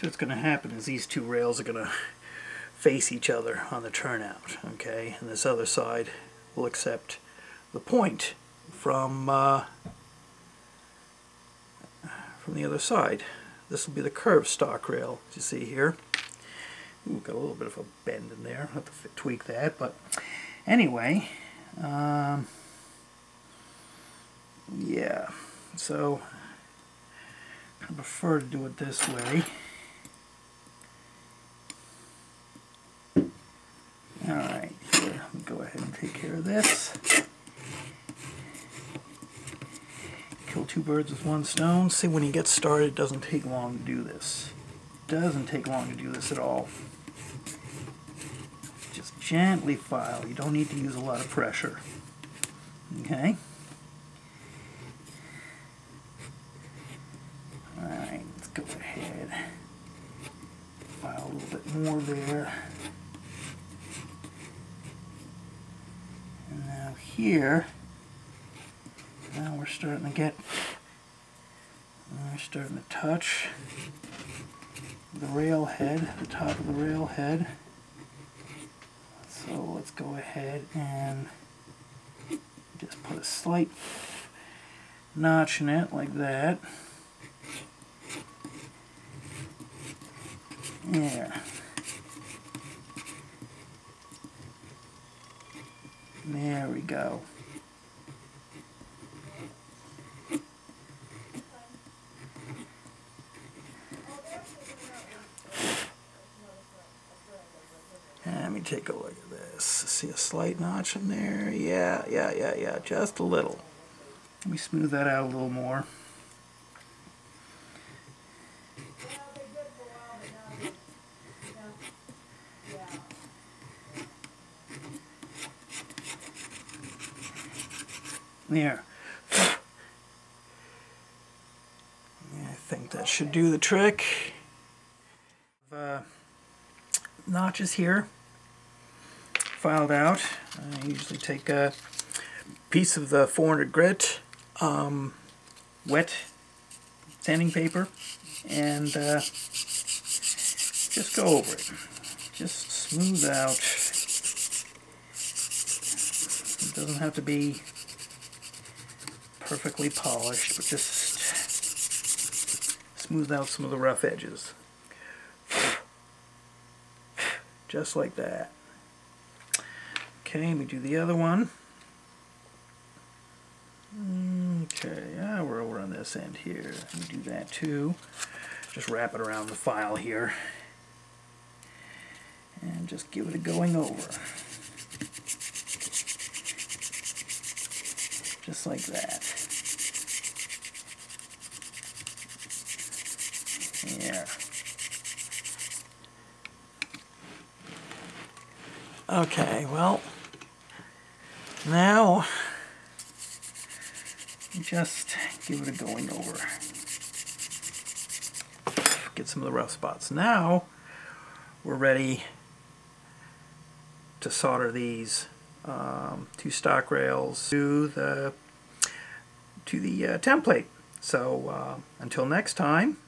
So what's going to happen is these two rails are going to face each other on the turnout, okay? And this other side will accept the point from the other side. This will be the curved stock rail, as you see here. Ooh, got a little bit of a bend in there. I'll have to tweak that, but anyway, yeah. So I prefer to do it this way. Alright, here, let me go ahead and take care of this. Kill two birds with one stone. See, when you get started, it doesn't take long to do this. It doesn't take long to do this at all. Just gently file. You don't need to use a lot of pressure. Okay? Alright, let's go ahead. File a little bit more there. And now here, now we're starting to touch the rail head, the top of the rail head. So let's go ahead and just put a slight notch in it like that. There. There we go. Let me take a look at this. See a slight notch in there? Yeah, just a little. Let me smooth that out a little more. There. I think that should do the trick. Notches here filed out. I usually take a piece of the 400 grit wet sanding paper and just go over it. Just smooth out. It doesn't have to be perfectly polished, but just smooth out some of the rough edges. Just like that. Okay, let me do the other one. Okay, we're over on this end here. Let me do that too. Just wrap it around the file here. And just give it a going over. Just like that. Yeah. Okay, well, now just give it a going over. Get some of the rough spots. Now we're ready to solder these two stock rails to the template. So until next time.